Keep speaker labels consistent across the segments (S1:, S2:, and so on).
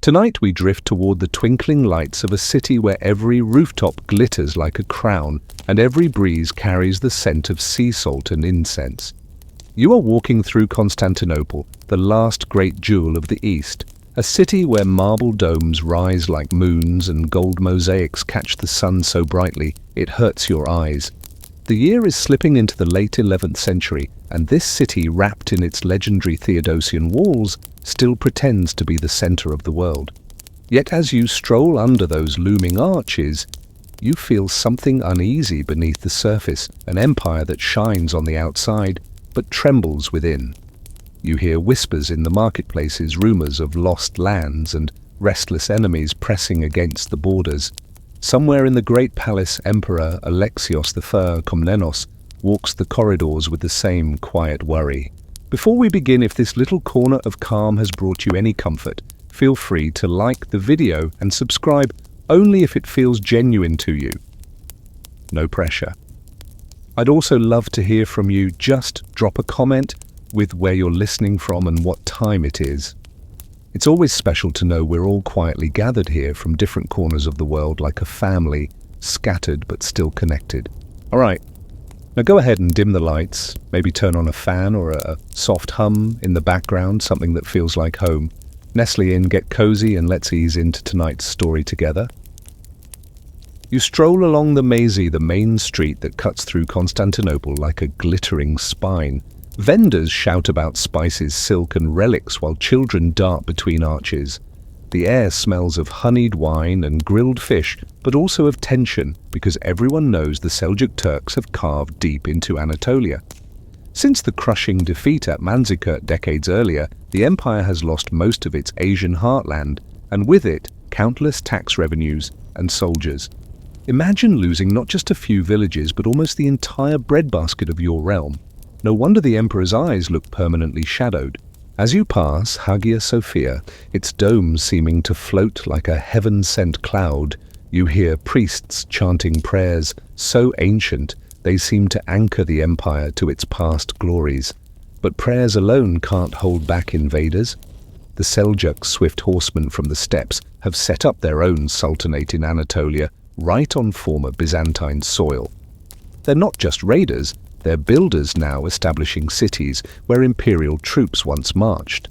S1: Tonight we drift toward the twinkling lights of a city where every rooftop glitters like a crown and every breeze carries the scent of sea salt and incense. You are walking through Constantinople, the last great jewel of the East, a city where marble domes rise like moons and gold mosaics catch the sun so brightly it hurts your eyes. The year is slipping into the late 11th century, and this city, wrapped in its legendary Theodosian walls, still pretends to be the center of the world. Yet as you stroll under those looming arches, you feel something uneasy beneath the surface, an empire that shines on the outside, but trembles within. You hear whispers in the marketplaces, rumors of lost lands and restless enemies pressing against the borders. Somewhere in the great palace, Emperor Alexios I Komnenos walks the corridors with the same quiet worry. Before we begin, if this little corner of calm has brought you any comfort, feel free to like the video and subscribe only if it feels genuine to you. No pressure. I'd also love to hear from you. Just drop a comment with where you're listening from and what time it is. It's always special to know we're all quietly gathered here from different corners of the world like a family, scattered but still connected. All right, now go ahead and dim the lights, maybe turn on a fan or a soft hum in the background, something that feels like home. Nestle in, get cozy, and let's ease into tonight's story together. You stroll along the Mazy, the main street that cuts through Constantinople like a glittering spine. Vendors shout about spices, silk and relics while children dart between arches. The air smells of honeyed wine and grilled fish, but also of tension because everyone knows the Seljuk Turks have carved deep into Anatolia. Since the crushing defeat at Manzikert decades earlier, the empire has lost most of its Asian heartland, and with it, countless tax revenues and soldiers. Imagine losing not just a few villages, but almost the entire breadbasket of your realm. No wonder the emperor's eyes look permanently shadowed. As you pass Hagia Sophia, its dome seeming to float like a heaven-sent cloud, you hear priests chanting prayers so ancient they seem to anchor the empire to its past glories. But prayers alone can't hold back invaders. The Seljuk swift horsemen from the steppes have set up their own sultanate in Anatolia, right on former Byzantine soil. They're not just raiders, they're builders now, establishing cities where imperial troops once marched.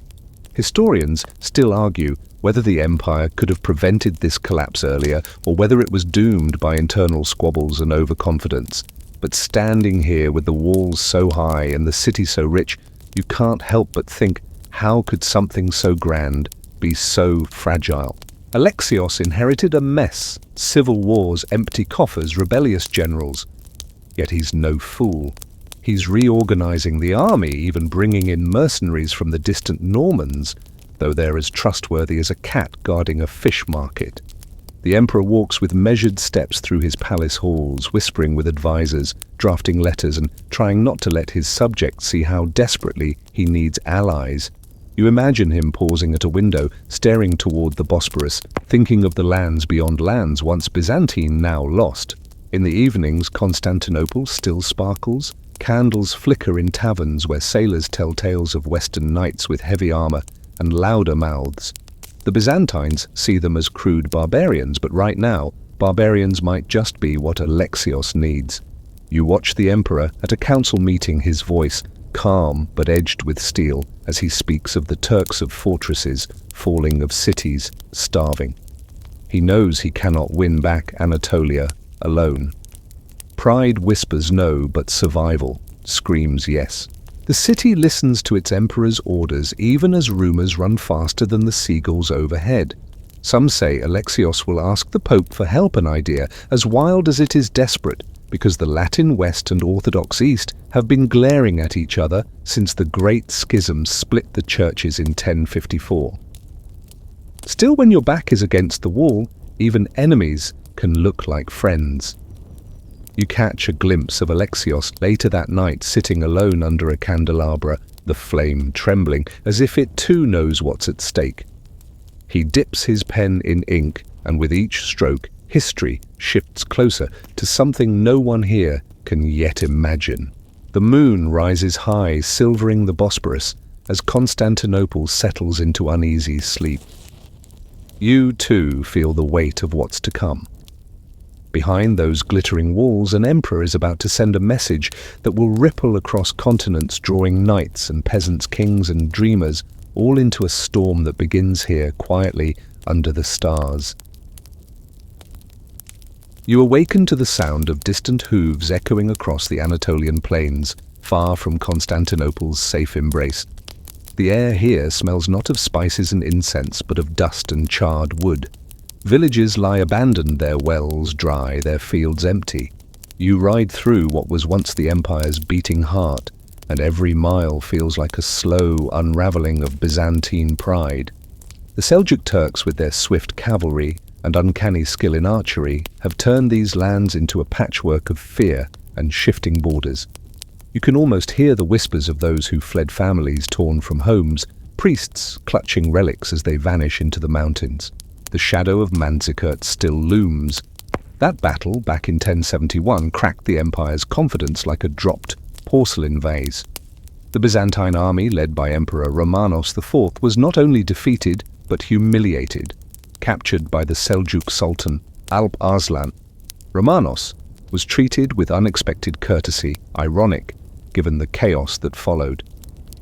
S1: Historians still argue whether the empire could have prevented this collapse earlier or whether it was doomed by internal squabbles and overconfidence. But standing here with the walls so high and the city so rich, you can't help but think, how could something so grand be so fragile? Alexios inherited a mess: civil wars, empty coffers, rebellious generals. Yet he's no fool. He's reorganizing the army, even bringing in mercenaries from the distant Normans, though they're as trustworthy as a cat guarding a fish market. The emperor walks with measured steps through his palace halls, whispering with advisors, drafting letters, and trying not to let his subjects see how desperately he needs allies. You imagine him pausing at a window, staring toward the Bosporus, thinking of the lands beyond lands, once Byzantine, now lost. In the evenings, Constantinople still sparkles. Candles flicker in taverns where sailors tell tales of western knights with heavy armor and louder mouths. The Byzantines see them as crude barbarians, but right now, barbarians might just be what Alexios needs. You watch the emperor at a council meeting, his voice calm but edged with steel as he speaks of the Turks of fortresses, falling, of cities, starving. He knows he cannot win back Anatolia alone. Pride whispers no, but survival screams yes. The city listens to its emperor's orders even as rumors run faster than the seagulls overhead. Some say Alexios will ask the Pope for help, an idea as wild as it is desperate, because the Latin West and Orthodox East have been glaring at each other since the Great Schism split the churches in 1054. Still, when your back is against the wall, even enemies can look like friends. You catch a glimpse of Alexios later that night, sitting alone under a candelabra, the flame trembling, as if it too knows what's at stake. He dips his pen in ink, and with each stroke, history shifts closer to something no one here can yet imagine. The moon rises high, silvering the Bosporus, as Constantinople settles into uneasy sleep. You, too, feel the weight of what's to come. Behind those glittering walls, an emperor is about to send a message that will ripple across continents, drawing knights and peasants, kings and dreamers, all into a storm that begins here quietly under the stars. You awaken to the sound of distant hooves echoing across the Anatolian plains, far from Constantinople's safe embrace. The air here smells not of spices and incense, but of dust and charred wood. Villages lie abandoned, their wells dry, their fields empty. You ride through what was once the empire's beating heart, and every mile feels like a slow unraveling of Byzantine pride. The Seljuk Turks, with their swift cavalry and uncanny skill in archery, have turned these lands into a patchwork of fear and shifting borders. You can almost hear the whispers of those who fled families torn from homes, priests clutching relics as they vanish into the mountains. The shadow of Manzikert still looms. That battle, back in 1071, cracked the empire's confidence like a dropped porcelain vase. The Byzantine army, led by Emperor Romanos IV, was not only defeated, but humiliated. Captured by the Seljuk Sultan, Alp Arslan, Romanos was treated with unexpected courtesy, ironic, given the chaos that followed.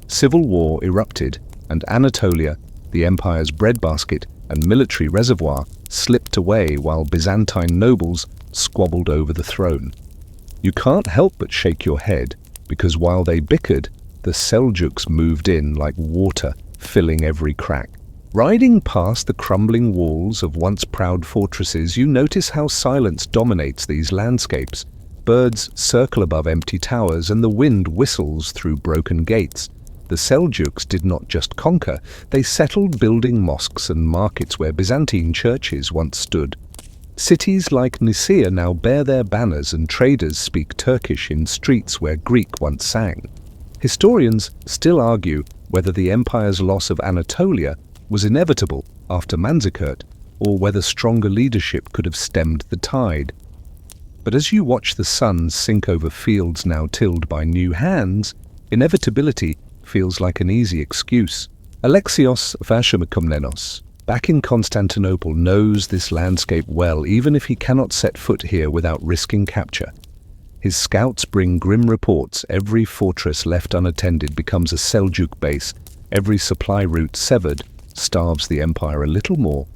S1: Civil war erupted, and Anatolia, the empire's breadbasket and military reservoir, slipped away while Byzantine nobles squabbled over the throne. You can't help but shake your head, because while they bickered, the Seljuks moved in like water, filling every crack. Riding past the crumbling walls of once proud fortresses, you notice how silence dominates these landscapes. Birds circle above empty towers, and the wind whistles through broken gates. The Seljuks did not just conquer, they settled, building mosques and markets where Byzantine churches once stood. Cities like Nicaea now bear their banners, and traders speak Turkish in streets where Greek once sang. Historians still argue whether the empire's loss of Anatolia was inevitable after Manzikert, or whether stronger leadership could have stemmed the tide. But as you watch the sun sink over fields now tilled by new hands, inevitability feels like an easy excuse. Alexios I Komnenos, back in Constantinople, knows this landscape well, even if he cannot set foot here without risking capture. His scouts bring grim reports. Every fortress left unattended becomes a Seljuk base. Every supply route severed starves the empire a little more.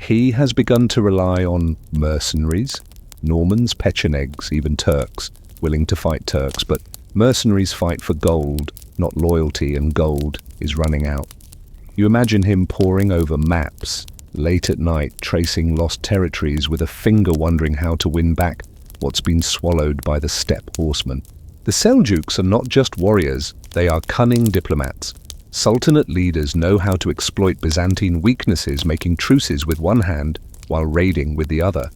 S1: He has begun to rely on mercenaries, Normans, Pechenegs, even Turks, willing to fight Turks, but mercenaries fight for gold, not loyalty, and gold is running out. You imagine him poring over maps, late at night, tracing lost territories with a finger wondering how to win back what's been swallowed by the steppe horsemen. The Seljuks are not just warriors, they are cunning diplomats. Sultanate leaders know how to exploit Byzantine weaknesses, making truces with one hand while raiding with the other.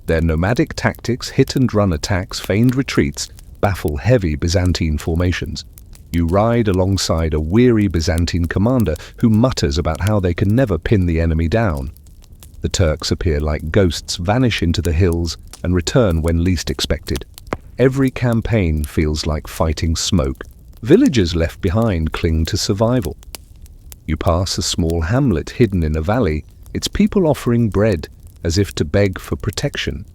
S1: Their nomadic tactics, hit-and-run attacks, feigned retreats, baffle heavy Byzantine formations. You ride alongside a weary Byzantine commander who mutters about how they can never pin the enemy down. The Turks appear like ghosts, vanish into the hills, and return when least expected. Every campaign feels like fighting smoke. Villagers left behind cling to survival. You pass a small hamlet hidden in a valley, its people offering bread, as if to beg for protection.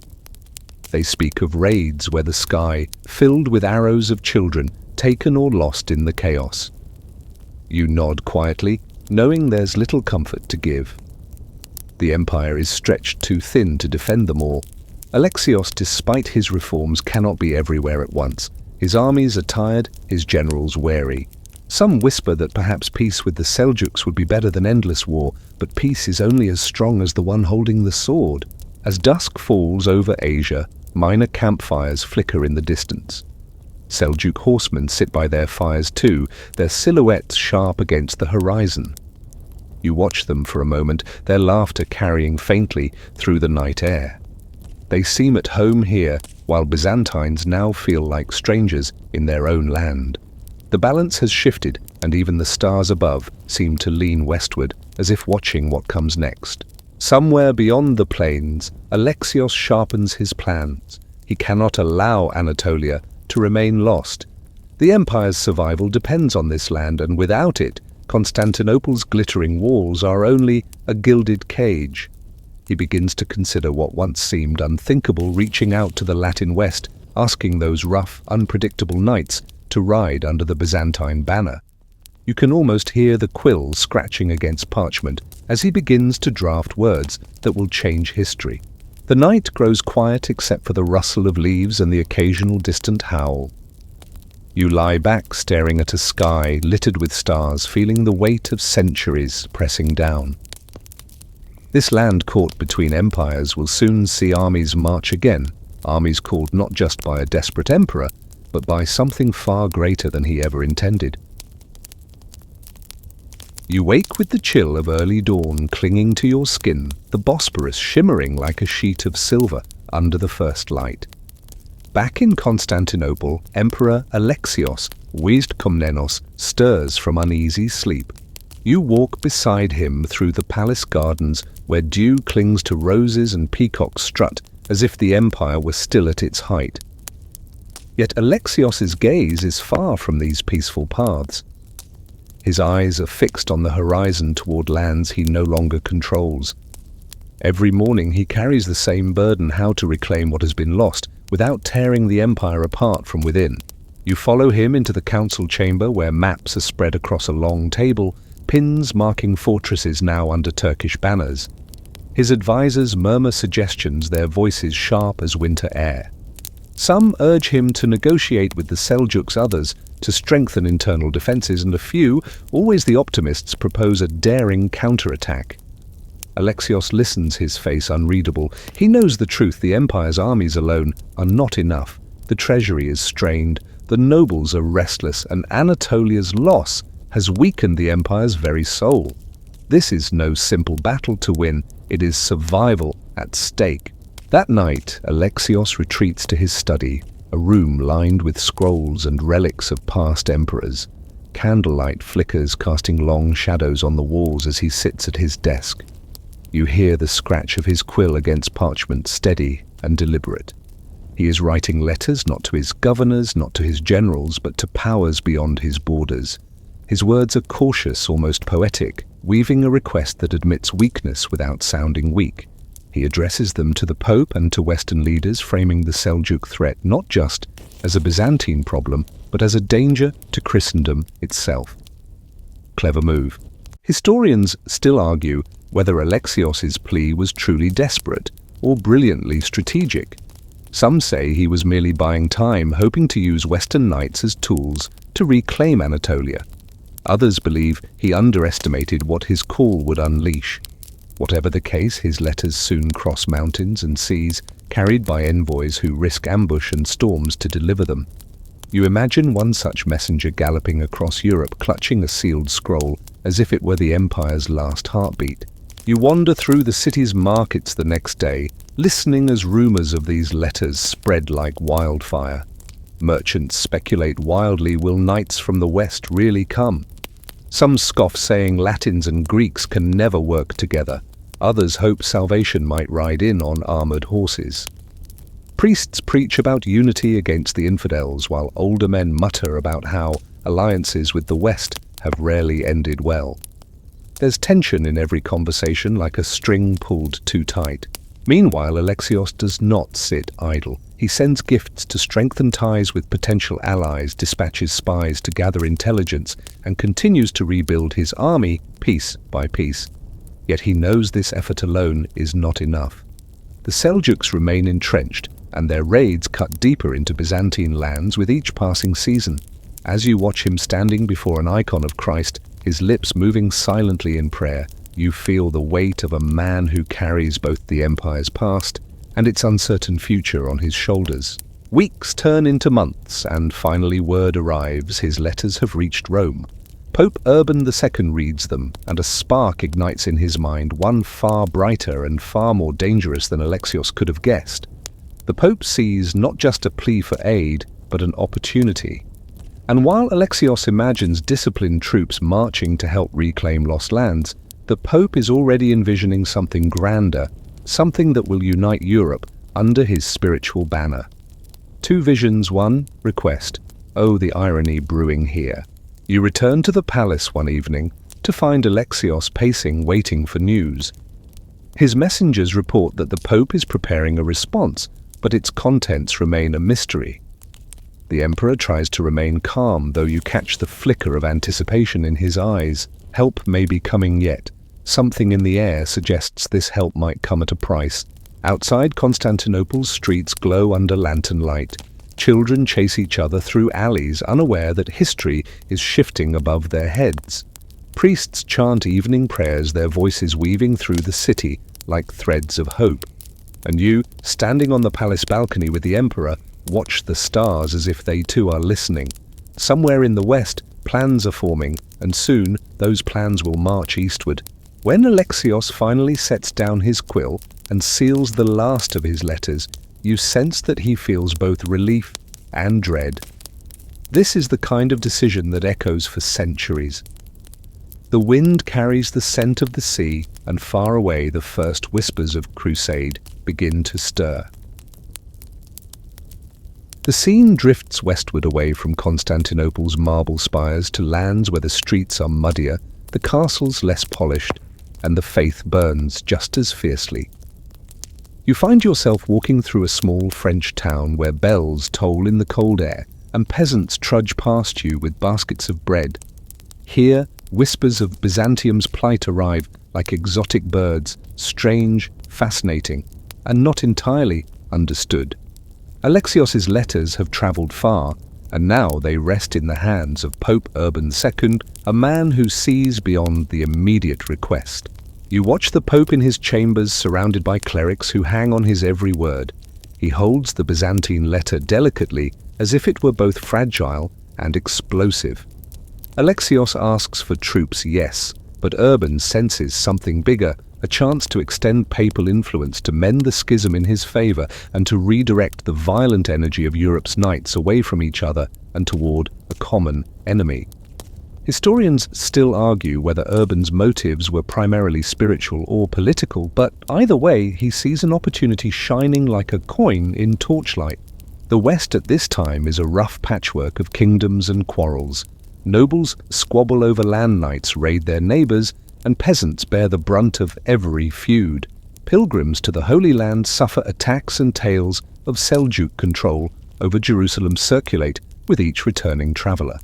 S1: They speak of raids where the sky filled with arrows of children, taken or lost in the chaos. You nod quietly, knowing there's little comfort to give. The empire is stretched too thin to defend them all. Alexios, despite his reforms, cannot be everywhere at once. His armies are tired, his generals wary. Some whisper that perhaps peace with the Seljuks would be better than endless war, but peace is only as strong as the one holding the sword. As dusk falls over Asia, minor campfires flicker in the distance. Seljuk horsemen sit by their fires too, their silhouettes sharp against the horizon. You watch them for a moment, their laughter carrying faintly through the night air. They seem at home here, while Byzantines now feel like strangers in their own land. The balance has shifted, and even the stars above seem to lean westward, as if watching what comes next. Somewhere beyond the plains, Alexios sharpens his plans. He cannot allow Anatolia to remain lost. The empire's survival depends on this land, and without it, Constantinople's glittering walls are only a gilded cage. He begins to consider what once seemed unthinkable, reaching out to the Latin West, asking those rough, unpredictable knights to ride under the Byzantine banner. You can almost hear the quill scratching against parchment as he begins to draft words that will change history. The night grows quiet except for the rustle of leaves and the occasional distant howl. You lie back staring at a sky littered with stars, feeling the weight of centuries pressing down. This land caught between empires will soon see armies march again, armies called not just by a desperate emperor, but by something far greater than he ever intended. You wake with the chill of early dawn clinging to your skin, the Bosporus shimmering like a sheet of silver under the first light. Back in Constantinople, Emperor Alexios I Komnenos stirs from uneasy sleep. You walk beside him through the palace gardens where dew clings to roses and peacocks strut as if the empire were still at its height. Yet Alexios's gaze is far from these peaceful paths. His eyes are fixed on the horizon toward lands he no longer controls. Every morning he carries the same burden: how to reclaim what has been lost without tearing the empire apart from within. You follow him into the council chamber where maps are spread across a long table, pins marking fortresses now under Turkish banners. His advisors murmur suggestions, their voices sharp as winter air. Some urge him to negotiate with the Seljuks, others to strengthen internal defenses, and a few, always the optimists, propose a daring counterattack. Alexios listens, his face unreadable. He knows the truth: the empire's armies alone are not enough. The treasury is strained, the nobles are restless, and Anatolia's loss has weakened the empire's very soul. This is no simple battle to win, it is survival at stake. That night, Alexios retreats to his study, a room lined with scrolls and relics of past emperors. Candlelight flickers, casting long shadows on the walls as he sits at his desk. You hear the scratch of his quill against parchment, steady and deliberate. He is writing letters not to his governors, not to his generals, but to powers beyond his borders. His words are cautious, almost poetic, weaving a request that admits weakness without sounding weak. He addresses them to the Pope and to Western leaders, framing the Seljuk threat not just as a Byzantine problem, but as a danger to Christendom itself. Clever move. Historians still argue whether Alexios's plea was truly desperate or brilliantly strategic. Some say he was merely buying time, hoping to use Western knights as tools to reclaim Anatolia. Others believe he underestimated what his call would unleash. Whatever the case, his letters soon cross mountains and seas, carried by envoys who risk ambush and storms to deliver them. You imagine one such messenger galloping across Europe, clutching a sealed scroll as if it were the empire's last heartbeat. You wander through the city's markets the next day, listening as rumors of these letters spread like wildfire. Merchants speculate wildly: will knights from the west really come? Some scoff, saying Latins and Greeks can never work together. Others hope salvation might ride in on armored horses. Priests preach about unity against the infidels, while older men mutter about how alliances with the West have rarely ended well. There's tension in every conversation, like a string pulled too tight. Meanwhile, Alexios does not sit idle. He sends gifts to strengthen ties with potential allies, dispatches spies to gather intelligence, and continues to rebuild his army piece by piece. Yet he knows this effort alone is not enough. The Seljuks remain entrenched, and their raids cut deeper into Byzantine lands with each passing season. As you watch him standing before an icon of Christ, his lips moving silently in prayer, you feel the weight of a man who carries both the empire's past and its uncertain future on his shoulders. Weeks turn into months, and finally word arrives: his letters have reached Rome. Pope Urban II reads them, and a spark ignites in his mind, one far brighter and far more dangerous than Alexios could have guessed. The Pope sees not just a plea for aid, but an opportunity. And while Alexios imagines disciplined troops marching to help reclaim lost lands, the Pope is already envisioning something grander, something that will unite Europe under his spiritual banner. Two visions, one request. Oh, the irony brewing here. You return to the palace one evening, to find Alexios pacing, waiting for news. His messengers report that the Pope is preparing a response, but its contents remain a mystery. The Emperor tries to remain calm, though you catch the flicker of anticipation in his eyes. Help may be coming yet. Something in the air suggests this help might come at a price. Outside Constantinople's streets glow under lantern light. Children chase each other through alleys, unaware that history is shifting above their heads. Priests chant evening prayers, their voices weaving through the city like threads of hope. And you, standing on the palace balcony with the Emperor, watch the stars as if they too are listening. Somewhere in the west, plans are forming, and soon those plans will march eastward. When Alexios finally sets down his quill and seals the last of his letters, you sense that he feels both relief and dread. This is the kind of decision that echoes for centuries. The wind carries the scent of the sea, and far away the first whispers of crusade begin to stir. The scene drifts westward away from Constantinople's marble spires to lands where the streets are muddier, the castles less polished, and the faith burns just as fiercely. You find yourself walking through a small French town where bells toll in the cold air and peasants trudge past you with baskets of bread. Here, whispers of Byzantium's plight arrive like exotic birds, strange, fascinating, and not entirely understood. Alexios's letters have travelled far, and now they rest in the hands of Pope Urban II, a man who sees beyond the immediate request. You watch the Pope in his chambers, surrounded by clerics who hang on his every word. He holds the Byzantine letter delicately, as if it were both fragile and explosive. Alexios asks for troops, yes, but Urban senses something bigger, a chance to extend papal influence, to mend the schism in his favour, and to redirect the violent energy of Europe's knights away from each other and toward a common enemy. Historians still argue whether Urban's motives were primarily spiritual or political, but either way, he sees an opportunity shining like a coin in torchlight. The West at this time is a rough patchwork of kingdoms and quarrels. Nobles squabble over land, knights raid their neighbours, and peasants bear the brunt of every feud. Pilgrims to the Holy Land suffer attacks, and tales of Seljuk control over Jerusalem circulate with each returning traveller.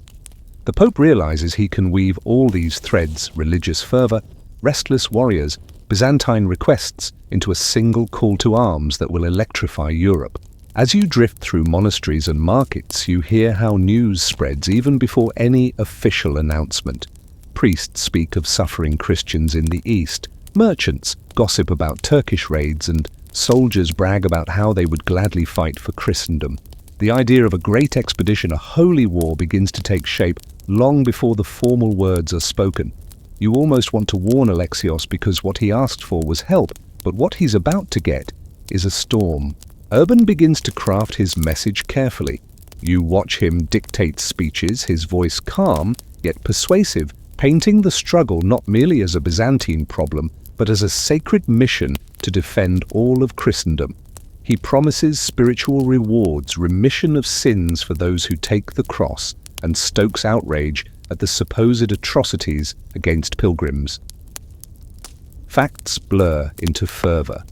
S1: The Pope realizes he can weave all these threads, religious fervour, restless warriors, Byzantine requests, into a single call to arms that will electrify Europe. As you drift through monasteries and markets, you hear how news spreads even before any official announcement. Priests speak of suffering Christians in the East, merchants gossip about Turkish raids, and soldiers brag about how they would gladly fight for Christendom. The idea of a great expedition, a holy war, begins to take shape long before the formal words are spoken. You almost want to warn Alexios, because what he asked for was help, but what he's about to get is a storm. Urban begins to craft his message carefully. You watch him dictate speeches, his voice calm yet persuasive, painting the struggle not merely as a Byzantine problem, but as a sacred mission to defend all of Christendom. He promises spiritual rewards, remission of sins for those who take the cross, and stokes outrage at the supposed atrocities against pilgrims. Facts blur into fervour.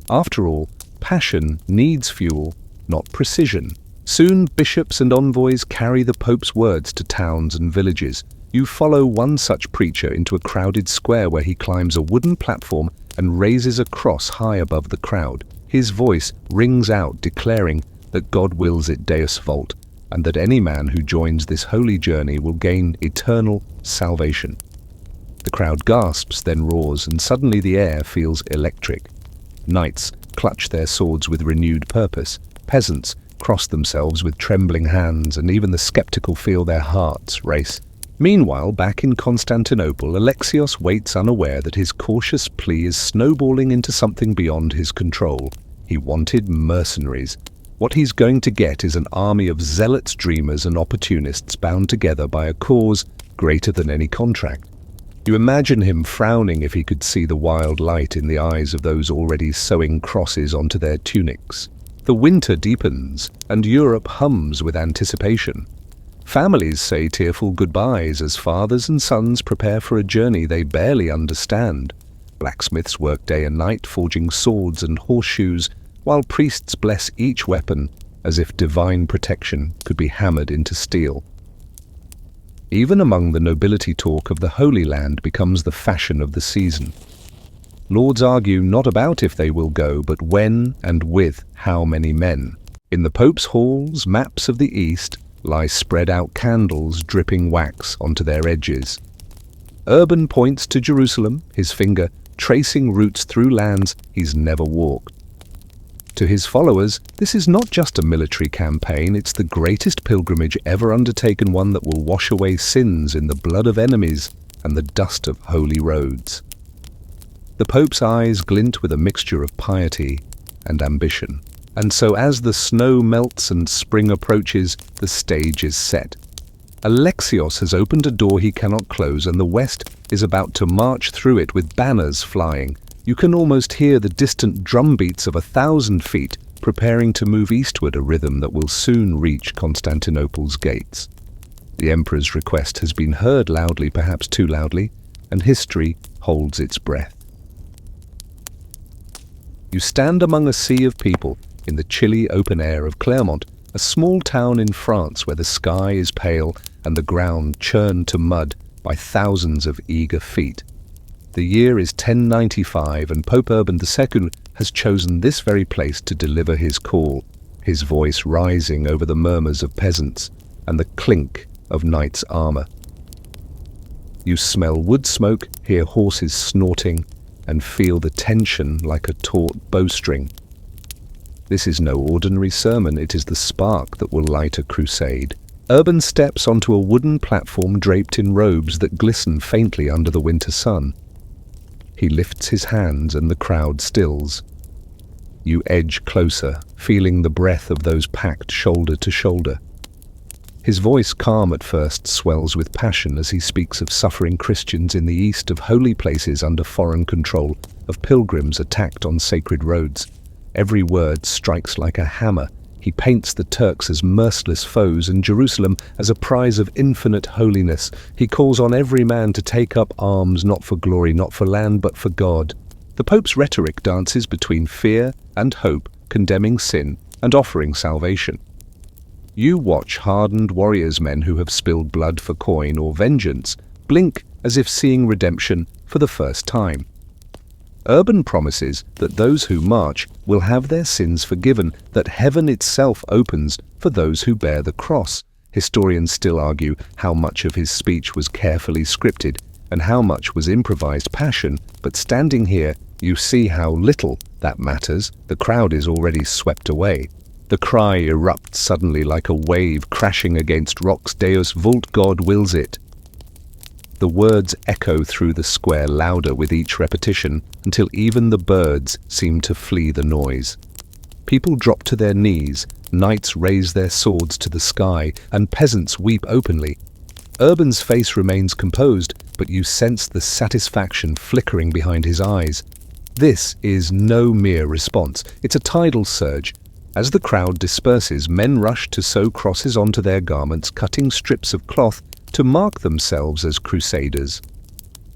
S1: After all, passion needs fuel, not precision. Soon bishops and envoys carry the Pope's words to towns and villages. You follow one such preacher into a crowded square where he climbs a wooden platform and raises a cross high above the crowd. His voice rings out, declaring that God wills it Deus vult, and that any man who joins this holy journey will gain eternal salvation. The crowd gasps, then roars, and suddenly the air feels electric. Knights clutch their swords with renewed purpose. Peasants cross themselves with trembling hands, and even the skeptical feel their hearts race. Meanwhile, back in Constantinople, Alexios waits, unaware that his cautious plea is snowballing into something beyond his control. He wanted mercenaries. What he's going to get is an army of zealots, dreamers, and opportunists bound together by a cause greater than any contract. You imagine him frowning if he could see the wild light in the eyes of those already sewing crosses onto their tunics. The winter deepens, and Europe hums with anticipation. Families say tearful goodbyes as fathers and sons prepare for a journey they barely understand. Blacksmiths work day and night forging swords and horseshoes, while priests bless each weapon as if divine protection could be hammered into steel. Even among the nobility, talk of the Holy Land becomes the fashion of the season. Lords argue not about if they will go, but when and with how many men. In the Pope's halls, maps of the East lie spread out, candles dripping wax onto their edges. Urban points to Jerusalem, his finger tracing routes through lands he's never walked. To his followers, this is not just a military campaign, it's the greatest pilgrimage ever undertaken, one that will wash away sins in the blood of enemies and the dust of holy roads. The Pope's eyes glint with a mixture of piety and ambition. And so as the snow melts and spring approaches, the stage is set. Alexios has opened a door he cannot close, and the West is about to march through it with banners flying. You can almost hear the distant drumbeats of 1,000 feet preparing to move eastward, a rhythm that will soon reach Constantinople's gates. The emperor's request has been heard loudly, perhaps too loudly, and history holds its breath. You stand among a sea of people in the chilly open air of Clermont, a small town in France where the sky is pale and the ground churned to mud by thousands of eager feet. The year is 1095, and Pope Urban II has chosen this very place to deliver his call, his voice rising over the murmurs of peasants and the clink of knights' armor. You smell wood smoke, hear horses snorting, and feel the tension like a taut bowstring. This is no ordinary sermon, it is the spark that will light a crusade. Urban steps onto a wooden platform draped in robes that glisten faintly under the winter sun. He lifts his hands and the crowd stills. You edge closer, feeling the breath of those packed shoulder to shoulder. His voice, calm at first, swells with passion as he speaks of suffering Christians in the east, of holy places under foreign control, of pilgrims attacked on sacred roads. Every word strikes like a hammer. He paints the Turks as merciless foes and Jerusalem as a prize of infinite holiness. He calls on every man to take up arms, not for glory, not for land, but for God. The Pope's rhetoric dances between fear and hope, condemning sin and offering salvation. You watch hardened warriors, men who have spilled blood for coin or vengeance, blink as if seeing redemption for the first time. Urban promises that those who march will have their sins forgiven, that heaven itself opens for those who bear the cross. Historians still argue how much of his speech was carefully scripted and how much was improvised passion, but standing here, you see how little that matters. The crowd is already swept away. The cry erupts suddenly like a wave crashing against rocks. Deus vult, God wills it. The words echo through the square louder with each repetition, until even the birds seem to flee the noise. People drop to their knees, knights raise their swords to the sky, and peasants weep openly. Urban's face remains composed, but you sense the satisfaction flickering behind his eyes. This is no mere response, it's a tidal surge. As the crowd disperses, men rush to sew crosses onto their garments, cutting strips of cloth to mark themselves as crusaders.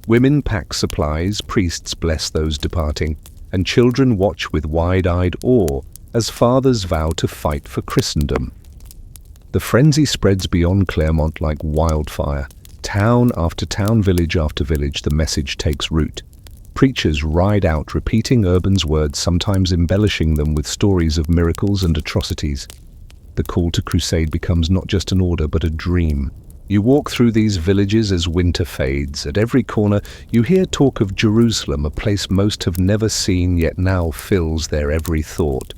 S1: Women pack supplies, priests bless those departing, and children watch with wide-eyed awe as fathers vow to fight for Christendom. The frenzy spreads beyond Clermont like wildfire. Town after town, village after village, the message takes root. Preachers ride out, repeating Urban's words, sometimes embellishing them with stories of miracles and atrocities. The call to crusade becomes not just an order, but a dream. You walk through these villages as winter fades. At every corner, you hear talk of Jerusalem, a place most have never seen, yet now fills their every thought.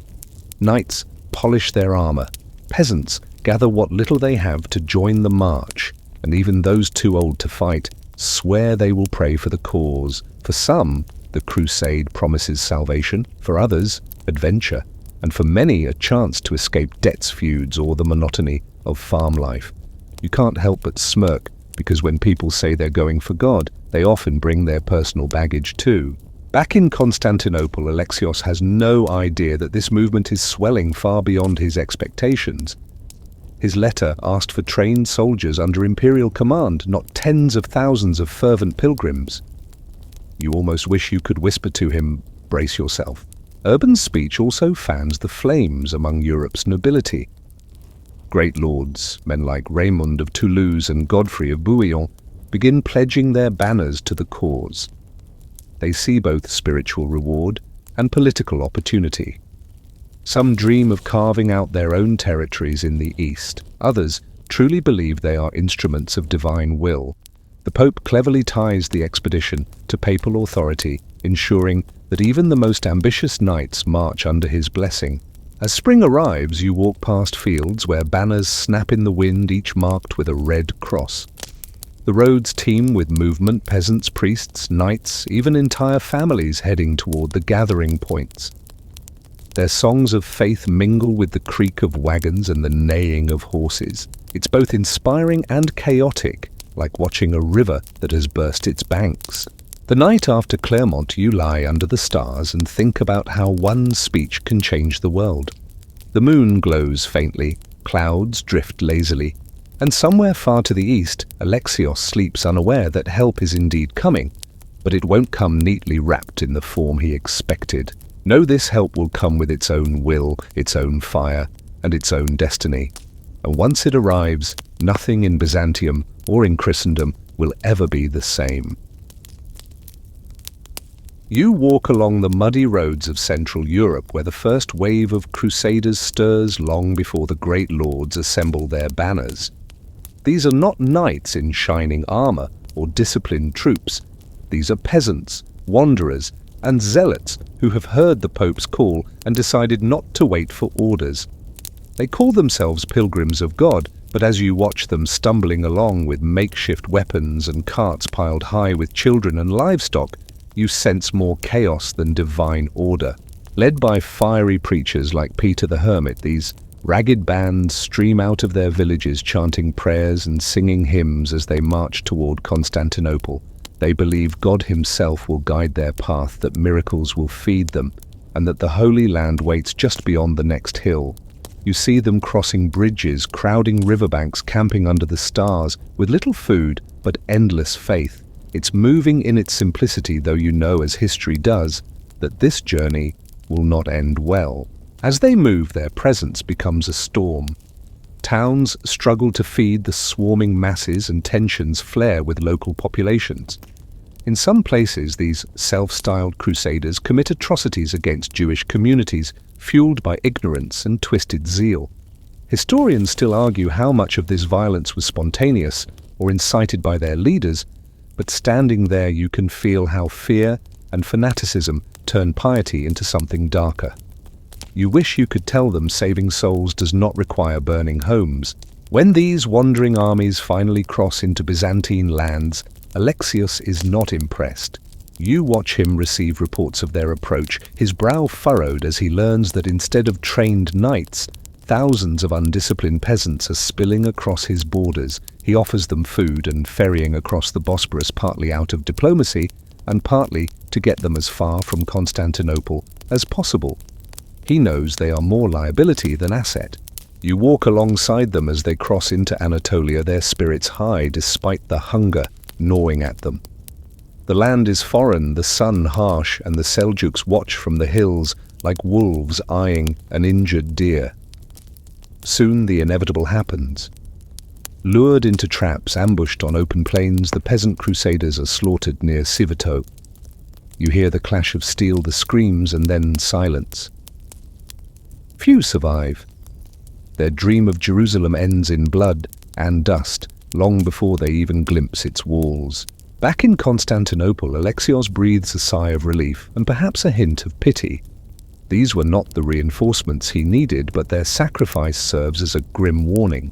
S1: Knights polish their armor. Peasants gather what little they have to join the march, and even those too old to fight swear they will pray for the cause. For some, the crusade promises salvation, for others, adventure, and for many, a chance to escape debts, feuds, or the monotony of farm life. You can't help but smirk, because when people say they're going for God, they often bring their personal baggage too. Back in Constantinople, Alexios has no idea that this movement is swelling far beyond his expectations. His letter asked for trained soldiers under imperial command, not tens of thousands of fervent pilgrims. You almost wish you could whisper to him, "Brace yourself." Urban speech also fans the flames among Europe's nobility. Great lords, men like Raymond of Toulouse and Godfrey of Bouillon, begin pledging their banners to the cause. They see both spiritual reward and political opportunity. Some dream of carving out their own territories in the east. Others truly believe they are instruments of divine will. The Pope cleverly ties the expedition to papal authority, ensuring that even the most ambitious knights march under his blessing. As spring arrives, you walk past fields where banners snap in the wind, each marked with a red cross. The roads teem with movement, peasants, priests, knights, even entire families heading toward the gathering points. Their songs of faith mingle with the creak of wagons and the neighing of horses. It's both inspiring and chaotic, like watching a river that has burst its banks. The night after Clermont, you lie under the stars and think about how one speech can change the world. The moon glows faintly, clouds drift lazily, and somewhere far to the east, Alexios sleeps unaware that help is indeed coming, but it won't come neatly wrapped in the form he expected. Know this help will come with its own will, its own fire, and its own destiny. And once it arrives, nothing in Byzantium or in Christendom will ever be the same. You walk along the muddy roads of Central Europe where the first wave of crusaders stirs long before the great lords assemble their banners. These are not knights in shining armor or disciplined troops. These are peasants, wanderers, and zealots who have heard the Pope's call and decided not to wait for orders. They call themselves pilgrims of God, but as you watch them stumbling along with makeshift weapons and carts piled high with children and livestock, you sense more chaos than divine order. Led by fiery preachers like Peter the Hermit, these ragged bands stream out of their villages chanting prayers and singing hymns as they march toward Constantinople. They believe God himself will guide their path, that miracles will feed them, and that the Holy Land waits just beyond the next hill. You see them crossing bridges, crowding riverbanks, camping under the stars, with little food but endless faith. It's moving in its simplicity, though you know, as history does, that this journey will not end well. As they move, their presence becomes a storm. Towns struggle to feed the swarming masses and tensions flare with local populations. In some places, these self-styled crusaders commit atrocities against Jewish communities, fueled by ignorance and twisted zeal. Historians still argue how much of this violence was spontaneous or incited by their leaders, but standing there you can feel how fear and fanaticism turn piety into something darker. You wish you could tell them saving souls does not require burning homes. When these wandering armies finally cross into Byzantine lands, Alexios is not impressed. You watch him receive reports of their approach, his brow furrowed as he learns that instead of trained knights, thousands of undisciplined peasants are spilling across his borders. He offers them food and ferrying across the Bosporus, partly out of diplomacy and partly to get them as far from Constantinople as possible. He knows they are more liability than asset. You walk alongside them as they cross into Anatolia, their spirits high despite the hunger gnawing at them. The land is foreign, the sun harsh, and the Seljuks watch from the hills like wolves eyeing an injured deer. Soon the inevitable happens. Lured into traps, ambushed on open plains, the peasant crusaders are slaughtered near Civito. You hear the clash of steel, the screams, and then silence. Few survive. Their dream of Jerusalem ends in blood and dust, long before they even glimpse its walls. Back in Constantinople, Alexios breathes a sigh of relief and perhaps a hint of pity. These were not the reinforcements he needed, but their sacrifice serves as a grim warning.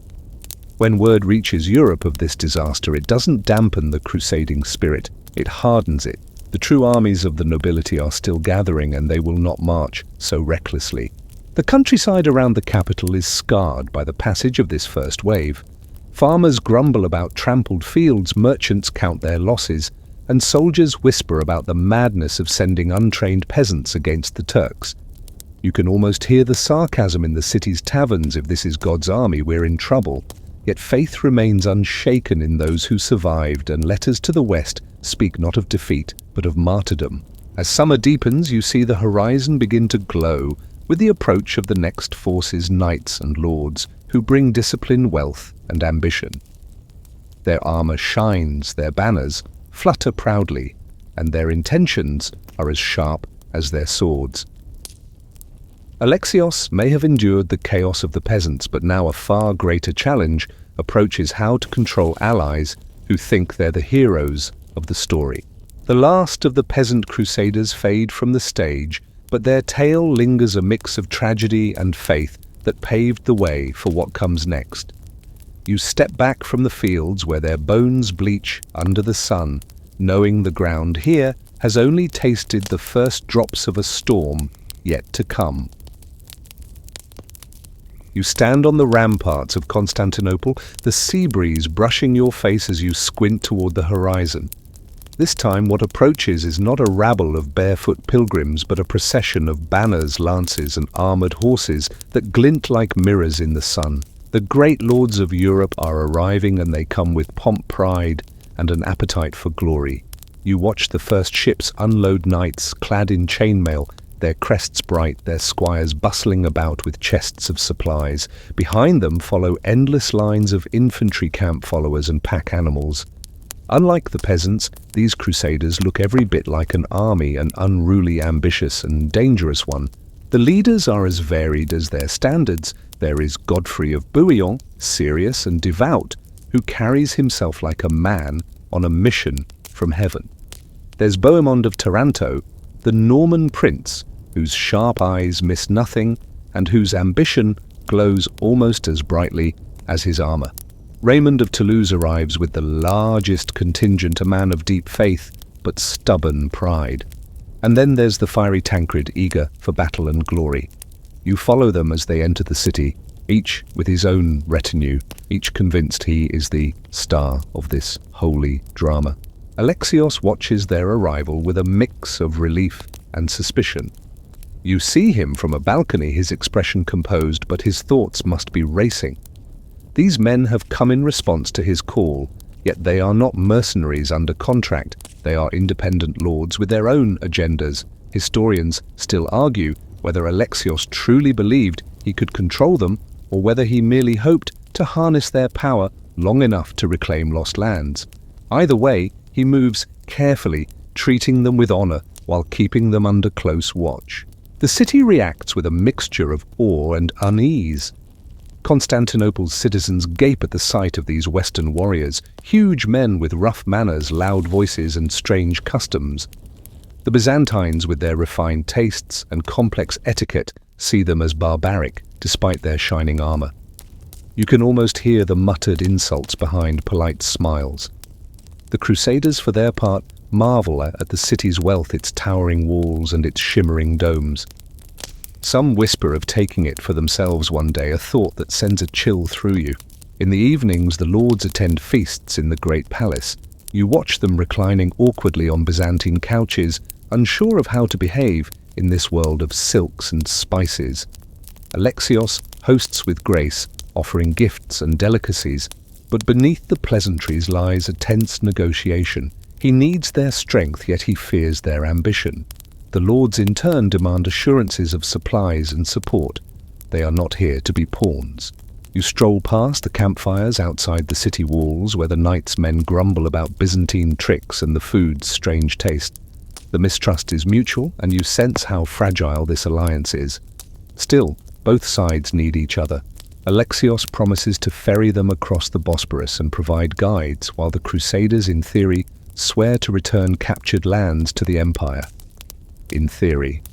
S1: When word reaches Europe of this disaster, it doesn't dampen the crusading spirit, it hardens it. The true armies of the nobility are still gathering, and they will not march so recklessly. The countryside around the capital is scarred by the passage of this first wave. Farmers grumble about trampled fields, merchants count their losses, and soldiers whisper about the madness of sending untrained peasants against the Turks. You can almost hear the sarcasm in the city's taverns. If this is God's army, we're in trouble. Yet faith remains unshaken in those who survived, and letters to the west speak not of defeat, but of martyrdom. As summer deepens, you see the horizon begin to glow with the approach of the next forces, knights and lords, who bring discipline, wealth, and ambition. Their armor shines, their banners flutter proudly, and their intentions are as sharp as their swords. Alexios may have endured the chaos of the peasants, but now a far greater challenge approaches: how to control allies who think they're the heroes of the story. The last of the peasant crusaders fade from the stage, but their tale lingers, a mix of tragedy and faith that paved the way for what comes next. You step back from the fields where their bones bleach under the sun, knowing the ground here has only tasted the first drops of a storm yet to come. You stand on the ramparts of Constantinople, the sea breeze brushing your face as you squint toward the horizon. This time what approaches is not a rabble of barefoot pilgrims, but a procession of banners, lances, and armored horses that glint like mirrors in the sun. The great lords of Europe are arriving, and they come with pomp, pride, and an appetite for glory. You watch the first ships unload, knights clad in chainmail, their crests bright, their squires bustling about with chests of supplies. Behind them follow endless lines of infantry camp followers and pack animals. Unlike the peasants, these crusaders look every bit like an army, an unruly, ambitious, and dangerous one. The leaders are as varied as their standards. There is Godfrey of Bouillon, serious and devout, who carries himself like a man on a mission from heaven. There's Bohemond of Taranto, the Norman prince, whose sharp eyes miss nothing and whose ambition glows almost as brightly as his armor. Raymond of Toulouse arrives with the largest contingent, a man of deep faith but stubborn pride. And then there's the fiery Tancred, eager for battle and glory. You follow them as they enter the city, each with his own retinue, each convinced he is the star of this holy drama. Alexios watches their arrival with a mix of relief and suspicion. You see him from a balcony, his expression composed, but his thoughts must be racing. These men have come in response to his call, yet they are not mercenaries under contract. They are independent lords with their own agendas. Historians still argue whether Alexios truly believed he could control them, or whether he merely hoped to harness their power long enough to reclaim lost lands. Either way, he moves carefully, treating them with honor while keeping them under close watch. The city reacts with a mixture of awe and unease. Constantinople's citizens gape at the sight of these Western warriors, huge men with rough manners, loud voices, and strange customs. The Byzantines, with their refined tastes and complex etiquette, see them as barbaric, despite their shining armor. You can almost hear the muttered insults behind polite smiles. The Crusaders, for their part, marvel at the city's wealth, its towering walls and its shimmering domes. Some whisper of taking it for themselves one day, a thought that sends a chill through you. In the evenings, the lords attend feasts in the great palace. You watch them reclining awkwardly on Byzantine couches, unsure of how to behave in this world of silks and spices. Alexios hosts with grace, offering gifts and delicacies, but beneath the pleasantries lies a tense negotiation. He needs their strength, yet he fears their ambition. The lords in turn demand assurances of supplies and support. They are not here to be pawns. You stroll past the campfires outside the city walls, where the knights' men grumble about Byzantine tricks and the food's strange taste. The mistrust is mutual, and you sense how fragile this alliance is. Still, both sides need each other. Alexios promises to ferry them across the Bosporus and provide guides, while the Crusaders, in theory, swear to return captured lands to the empire. In theory.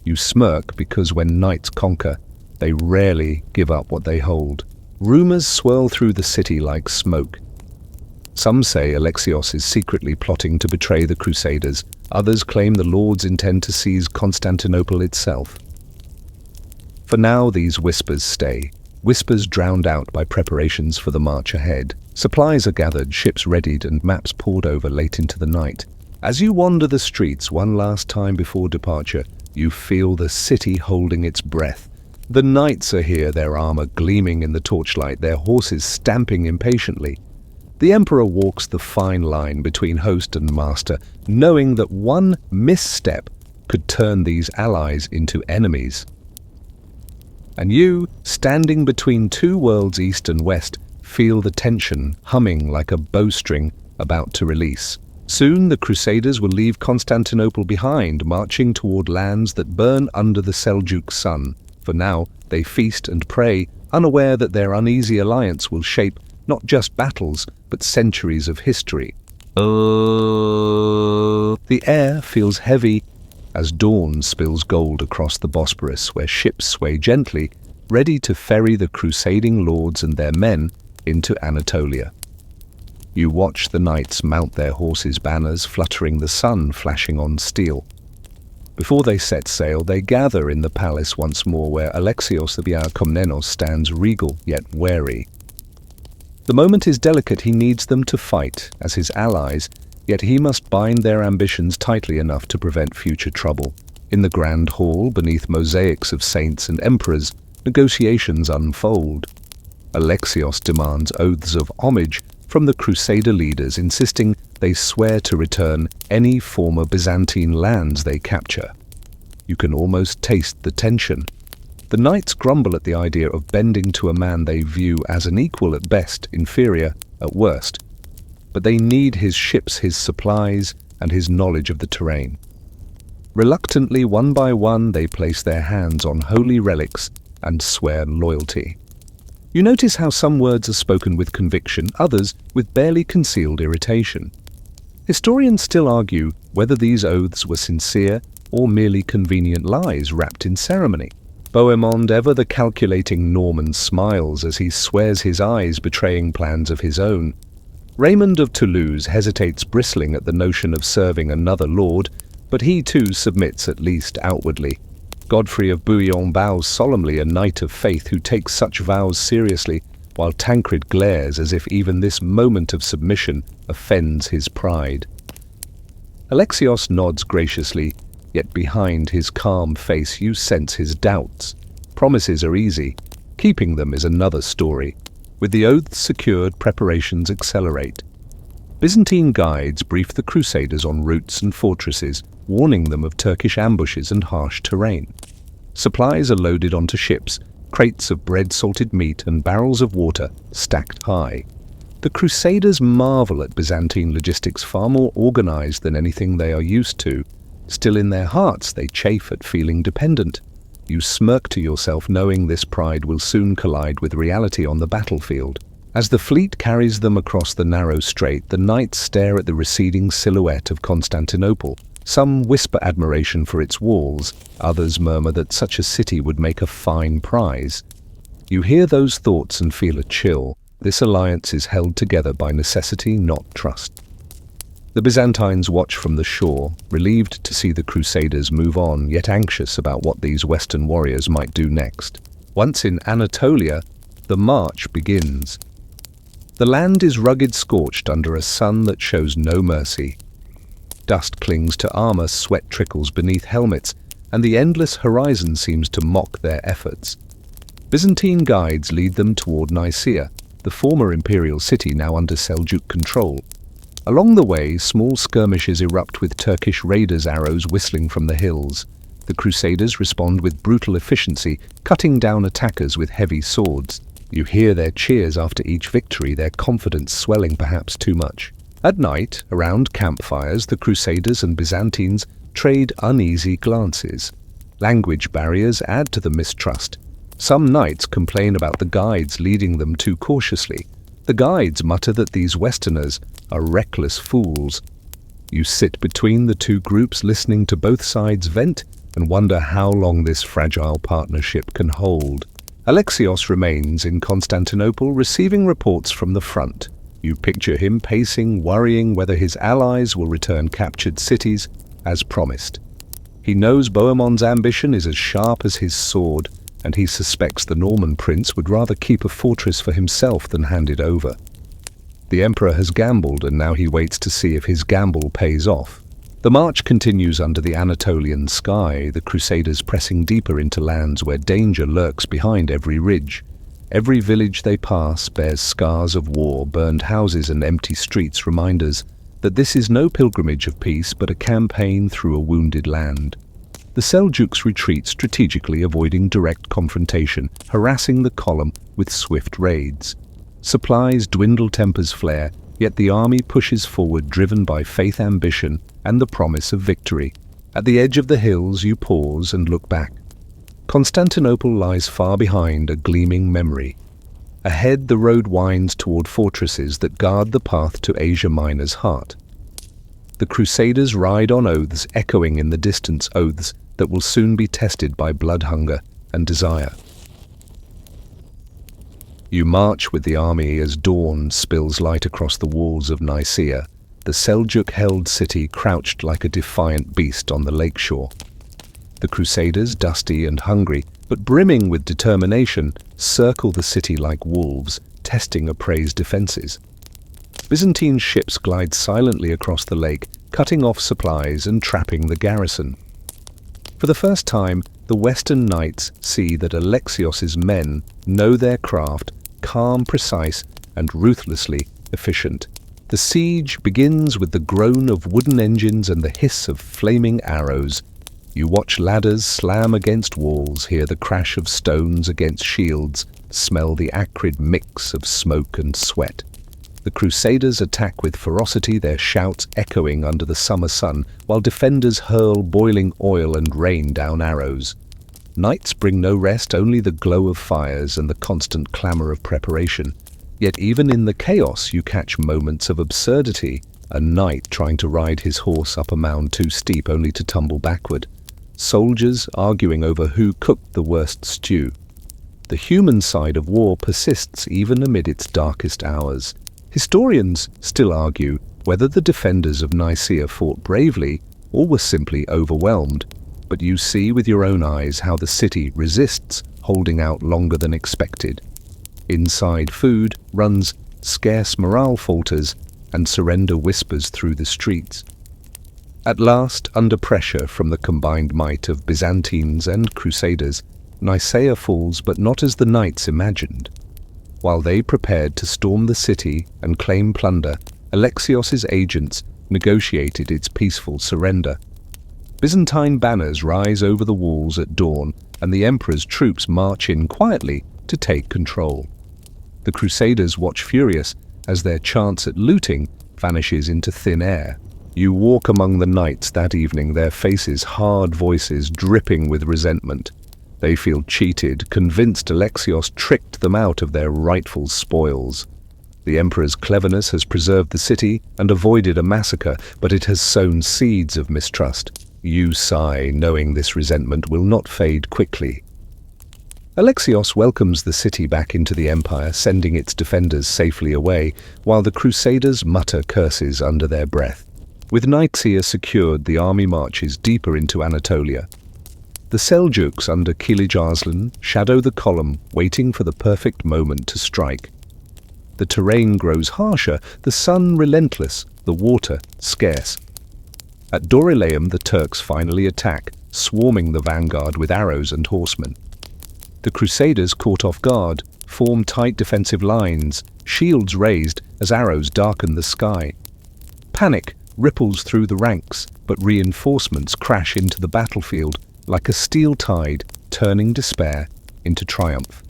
S1: You smirk because when knights conquer, they rarely give up what they hold. Rumors swirl through the city like smoke. Some say Alexios is secretly plotting to betray the Crusaders. Others claim the lords intend to seize Constantinople itself. For now, these whispers stay. Whispers drowned out by preparations for the march ahead. Supplies are gathered, ships readied, and maps pored over late into the night. As you wander the streets one last time before departure, You feel the city holding its breath. The knights are here, their armor gleaming in the torchlight, their horses stamping impatiently. The emperor walks the fine line between host and master, knowing that one misstep could turn these allies into enemies. And you, standing between two worlds east and west, feel the tension humming like a bowstring about to release. Soon the Crusaders will leave Constantinople behind, marching toward lands that burn under the Seljuk sun. For now, they feast and pray, unaware that their uneasy alliance will shape not just battles, but centuries of history. The air feels heavy as dawn spills gold across the Bosporus, where ships sway gently, ready to ferry the crusading lords and their men into Anatolia. You watch the knights mount their horses' banners, fluttering, the sun flashing on steel. Before they set sail, they gather in the palace once more, where Alexios I Komnenos stands regal yet wary. The moment is delicate. He needs them to fight as his allies, yet he must bind their ambitions tightly enough to prevent future trouble. In the grand hall, beneath mosaics of saints and emperors, negotiations unfold. Alexios demands oaths of homage from the Crusader leaders, insisting they swear to return any former Byzantine lands they capture. You can almost taste the tension. The knights grumble at the idea of bending to a man they view as an equal at best, inferior at worst. But they need his ships, his supplies, and his knowledge of the terrain. Reluctantly, one by one, they place their hands on holy relics and swear loyalty. You notice how some words are spoken with conviction, others with barely concealed irritation. Historians still argue whether these oaths were sincere or merely convenient lies wrapped in ceremony. Bohemond, ever the calculating Norman, smiles as he swears, his eyes betraying plans of his own. Raymond of Toulouse hesitates, bristling at the notion of serving another lord, but he too submits, at least outwardly. Godfrey of Bouillon bows solemnly, a knight of faith who takes such vows seriously, while Tancred glares as if even this moment of submission offends his pride. Alexios nods graciously, yet behind his calm face you sense his doubts. Promises are easy. Keeping them is another story. With the oaths secured, preparations accelerate. Byzantine guides brief the Crusaders on routes and fortresses, warning them of Turkish ambushes and harsh terrain. Supplies are loaded onto ships, crates of bread, salted meat, and barrels of water stacked high. The Crusaders marvel at Byzantine logistics, far more organized than anything they are used to. Still, in their hearts, they chafe at feeling dependent. You smirk to yourself, knowing this pride will soon collide with reality on the battlefield. As the fleet carries them across the narrow strait, the knights stare at the receding silhouette of Constantinople. Some whisper admiration for its walls, others murmur that such a city would make a fine prize. You hear those thoughts and feel a chill. This alliance is held together by necessity, not trust. The Byzantines watch from the shore, relieved to see the Crusaders move on, yet anxious about what these Western warriors might do next. Once in Anatolia, the march begins. The land is rugged, scorched under a sun that shows no mercy. Dust clings to armor, sweat trickles beneath helmets, and the endless horizon seems to mock their efforts. Byzantine guides lead them toward Nicaea, the former imperial city now under Seljuk control. Along the way, small skirmishes erupt with Turkish raiders' arrows whistling from the hills. The Crusaders respond with brutal efficiency, cutting down attackers with heavy swords. You hear their cheers after each victory, their confidence swelling perhaps too much. At night, around campfires, the Crusaders and Byzantines trade uneasy glances. Language barriers add to the mistrust. Some knights complain about the guides leading them too cautiously. The guides mutter that these Westerners are reckless fools. You sit between the two groups, listening to both sides vent, and wonder how long this fragile partnership can hold. Alexios remains in Constantinople, receiving reports from the front. You picture him pacing, worrying whether his allies will return captured cities, as promised. He knows Bohemond's ambition is as sharp as his sword, and he suspects the Norman prince would rather keep a fortress for himself than hand it over. The emperor has gambled, and now he waits to see if his gamble pays off. The march continues under the Anatolian sky, the Crusaders pressing deeper into lands where danger lurks behind every ridge. Every village they pass bears scars of war, burned houses and empty streets, reminders that this is no pilgrimage of peace but a campaign through a wounded land. The Seljuks retreat strategically, avoiding direct confrontation, harassing the column with swift raids. Supplies dwindle, tempers flare, yet the army pushes forward, driven by faith, ambition, and the promise of victory. At the edge of the hills you pause and look back. Constantinople lies far behind, a gleaming memory. Ahead the road winds toward fortresses that guard the path to Asia Minor's heart. The Crusaders ride on, oaths echoing in the distance, oaths that will soon be tested by blood, hunger, and desire. You march with the army as dawn spills light across the walls of Nicaea, the Seljuk-held city crouched like a defiant beast on the lakeshore. The Crusaders, dusty and hungry, but brimming with determination, circle the city like wolves, testing a prey's defenses. Byzantine ships glide silently across the lake, cutting off supplies and trapping the garrison. For the first time, the Western knights see that Alexios's men know their craft, calm, precise, and ruthlessly efficient. The siege begins with the groan of wooden engines and the hiss of flaming arrows. You watch ladders slam against walls, hear the crash of stones against shields, smell the acrid mix of smoke and sweat. The Crusaders attack with ferocity, their shouts echoing under the summer sun, while defenders hurl boiling oil and rain down arrows. Knights bring no rest, only the glow of fires and the constant clamor of preparation. Yet even in the chaos you catch moments of absurdity. A knight trying to ride his horse up a mound too steep only to tumble backward. Soldiers arguing over who cooked the worst stew. The human side of war persists even amid its darkest hours. Historians still argue whether the defenders of Nicaea fought bravely or were simply overwhelmed, but you see with your own eyes how the city resists, holding out longer than expected. Inside, food runs scarce, morale falters, and surrender whispers through the streets. At last, under pressure from the combined might of Byzantines and Crusaders, Nicaea falls, but not as the knights imagined. While they prepared to storm the city and claim plunder, Alexios's agents negotiated its peaceful surrender. Byzantine banners rise over the walls at dawn, and the emperor's troops march in quietly to take control. The Crusaders watch furious as their chance at looting vanishes into thin air. You walk among the knights that evening, their faces hard, voices dripping with resentment. They feel cheated, convinced Alexios tricked them out of their rightful spoils. The emperor's cleverness has preserved the city and avoided a massacre, but it has sown seeds of mistrust. You sigh, knowing this resentment will not fade quickly. Alexios welcomes the city back into the empire, sending its defenders safely away, while the Crusaders mutter curses under their breath. With Nicaea secured, the army marches deeper into Anatolia. The Seljuks under Kilij Arslan shadow the column, waiting for the perfect moment to strike. The terrain grows harsher, the sun relentless, the water scarce. At Dorylaeum the Turks finally attack, swarming the vanguard with arrows and horsemen. The Crusaders, caught off guard, form tight defensive lines, shields raised as arrows darken the sky. Panic ripples through the ranks, but reinforcements crash into the battlefield like a steel tide, turning despair into triumph.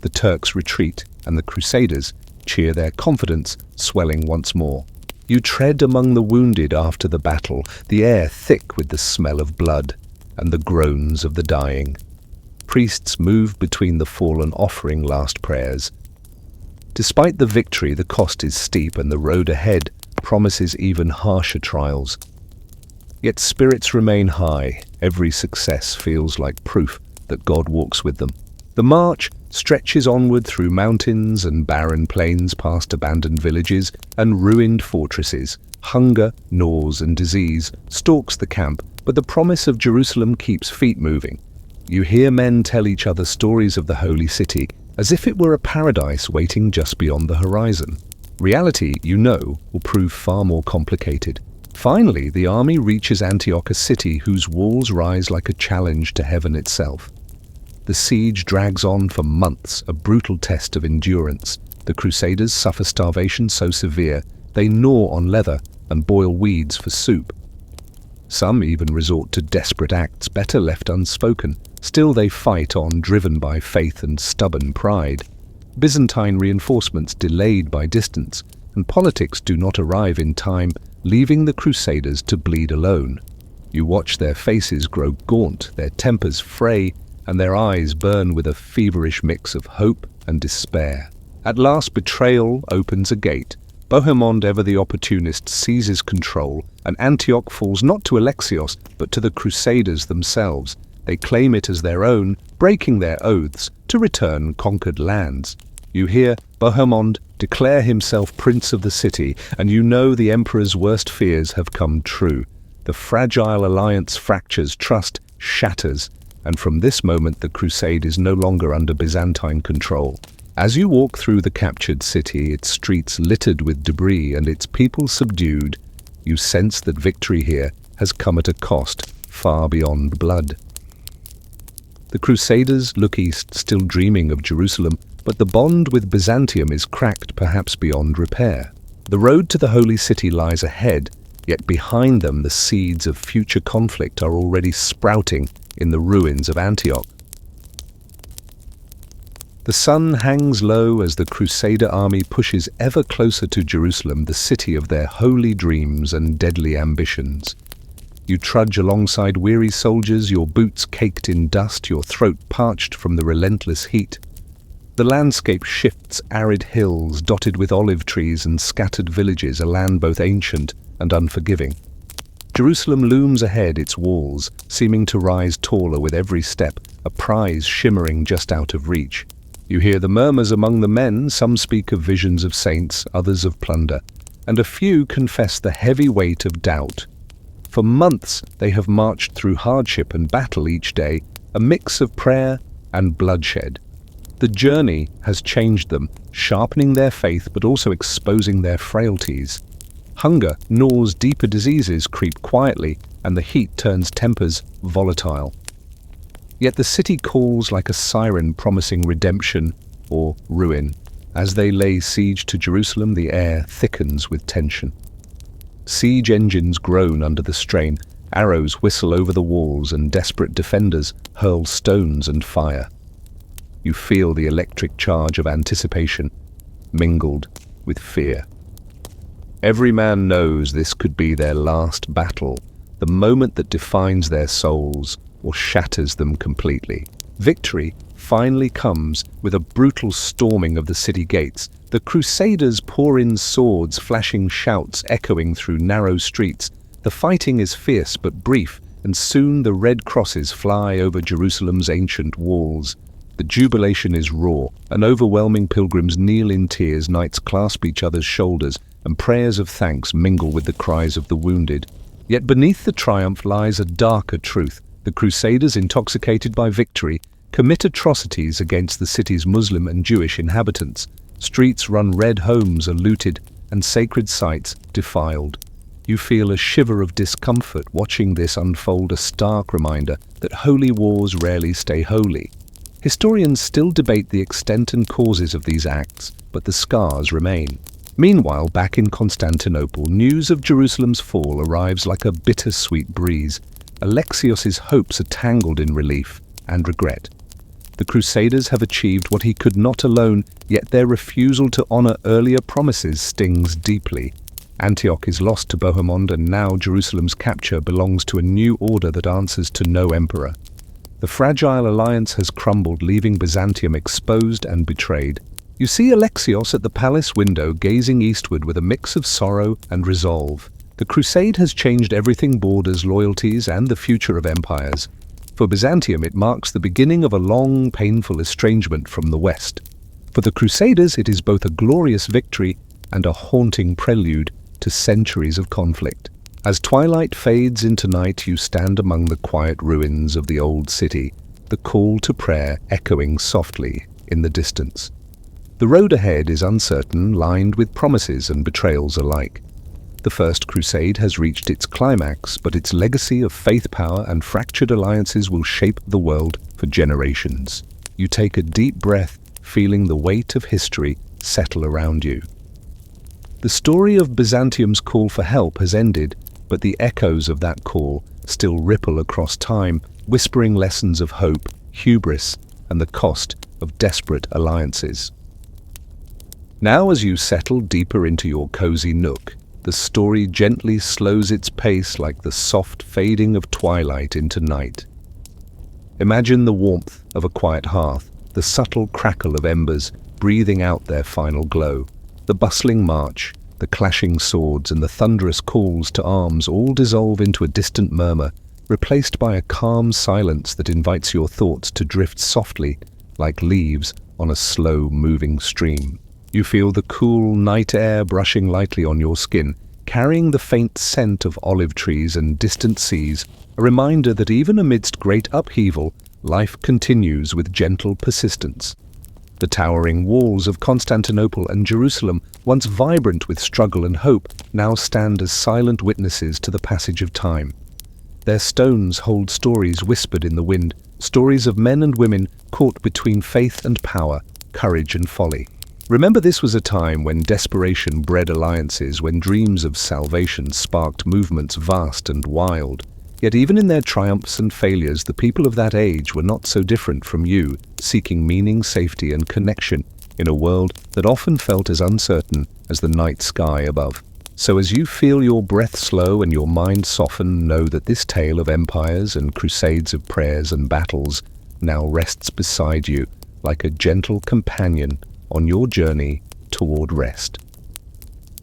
S1: The Turks retreat, and the Crusaders cheer, their confidence swelling once more. You tread among the wounded after the battle, the air thick with the smell of blood and the groans of the dying. Priests move between the fallen, offering last prayers. Despite the victory, the cost is steep, and the road ahead promises even harsher trials. Yet spirits remain high. Every success feels like proof that God walks with them. The march stretches onward through mountains and barren plains, past abandoned villages and ruined fortresses. Hunger, gnaws, and disease stalks the camp, but the promise of Jerusalem keeps feet moving. You hear men tell each other stories of the holy city, as if it were a paradise waiting just beyond the horizon. Reality, you know, will prove far more complicated. Finally, the army reaches Antioch, a city whose walls rise like a challenge to heaven itself. The siege drags on for months, a brutal test of endurance. The Crusaders suffer starvation so severe they gnaw on leather and boil weeds for soup. Some even resort to desperate acts better left unspoken. Still they fight on, driven by faith and stubborn pride. Byzantine reinforcements delayed by distance, and politics do not arrive in time, leaving the Crusaders to bleed alone. You watch their faces grow gaunt, their tempers fray, and their eyes burn with a feverish mix of hope and despair. At last, Betrayal opens a gate. Bohemond, ever the opportunist, seizes control, and Antioch falls not to Alexios, but to the Crusaders themselves. They claim it as their own, breaking their oaths to return conquered lands. You hear Bohemond declare himself prince of the city, and you know the emperor's worst fears have come true. The fragile alliance fractures, trust shatters, and from this moment the crusade is no longer under Byzantine control. As you walk through the captured city, its streets littered with debris and its people subdued, you sense that victory here has come at a cost far beyond blood. The Crusaders look east, still dreaming of Jerusalem, but the bond with Byzantium is cracked perhaps beyond repair. The road to the Holy City lies ahead, yet behind them the seeds of future conflict are already sprouting in the ruins of Antioch. The sun hangs low as the Crusader army pushes ever closer to Jerusalem, the city of their holy dreams and deadly ambitions. You trudge alongside weary soldiers, your boots caked in dust, your throat parched from the relentless heat. The landscape shifts, arid hills dotted with olive trees and scattered villages, a land both ancient and unforgiving. Jerusalem looms ahead, its walls seeming to rise taller with every step, a prize shimmering just out of reach. You hear the murmurs among the men, some speak of visions of saints, others of plunder, and a few confess the heavy weight of doubt. For months they have marched through hardship and battle each day, a mix of prayer and bloodshed. The journey has changed them, sharpening their faith but also exposing their frailties. Hunger gnaws, deeper diseases creep quietly, and the heat turns tempers volatile. Yet the city calls like a siren promising redemption or ruin. As they lay siege to Jerusalem, the air thickens with tension. Siege engines groan under the strain, arrows whistle over the walls, and desperate defenders hurl stones and fire. You feel the electric charge of anticipation, mingled with fear. Every man knows this could be their last battle, the moment that defines their souls or shatters them completely. Victory finally comes with a brutal storming of the city gates. The Crusaders pour in swords, flashing shouts echoing through narrow streets. The fighting is fierce but brief, and soon the red crosses fly over Jerusalem's ancient walls. The jubilation is raw, and overwhelming pilgrims kneel in tears, knights clasp each other's shoulders, and prayers of thanks mingle with the cries of the wounded. Yet beneath the triumph lies a darker truth. The Crusaders, intoxicated by victory, commit atrocities against the city's Muslim and Jewish inhabitants. Streets run red, homes are looted, and sacred sites defiled. You feel a shiver of discomfort watching this unfold, a stark reminder that holy wars rarely stay holy. Historians still debate the extent and causes of these acts, but the scars remain. Meanwhile, back in Constantinople, news of Jerusalem's fall arrives like a bittersweet breeze. Alexios's hopes are tangled in relief and regret. The Crusaders have achieved what he could not alone, yet their refusal to honor earlier promises stings deeply. Antioch is lost to Bohemond, and now Jerusalem's capture belongs to a new order that answers to no emperor. The fragile alliance has crumbled, leaving Byzantium exposed and betrayed. You see Alexios at the palace window, gazing eastward with a mix of sorrow and resolve. The crusade has changed everything: borders, loyalties, and the future of empires. For Byzantium, it marks the beginning of a long, painful estrangement from the West. For the Crusaders, it is both a glorious victory and a haunting prelude to centuries of conflict. As twilight fades into night, you stand among the quiet ruins of the old city, the call to prayer echoing softly in the distance. The road ahead is uncertain, lined with promises and betrayals alike. The First Crusade has reached its climax, but its legacy of faith, power, and fractured alliances will shape the world for generations. You take a deep breath, feeling the weight of history settle around you. The story of Byzantium's call for help has ended, but the echoes of that call still ripple across time, whispering lessons of hope, hubris, and the cost of desperate alliances. Now, as you settle deeper into your cozy nook, the story gently slows its pace like the soft fading of twilight into night. Imagine the warmth of a quiet hearth, the subtle crackle of embers breathing out their final glow. The bustling march, the clashing swords, and the thunderous calls to arms all dissolve into a distant murmur, replaced by a calm silence that invites your thoughts to drift softly like leaves on a slow-moving stream. You feel the cool night air brushing lightly on your skin, carrying the faint scent of olive trees and distant seas, a reminder that even amidst great upheaval, life continues with gentle persistence. The towering walls of Constantinople and Jerusalem, once vibrant with struggle and hope, now stand as silent witnesses to the passage of time. Their stones hold stories whispered in the wind, stories of men and women caught between faith and power, courage and folly. Remember, this was a time when desperation bred alliances, when dreams of salvation sparked movements vast and wild. Yet even in their triumphs and failures, the people of that age were not so different from you, seeking meaning, safety, and connection in a world that often felt as uncertain as the night sky above. So as you feel your breath slow and your mind soften, know that this tale of empires and crusades of prayers and battles now rests beside you like a gentle companion on your journey toward rest.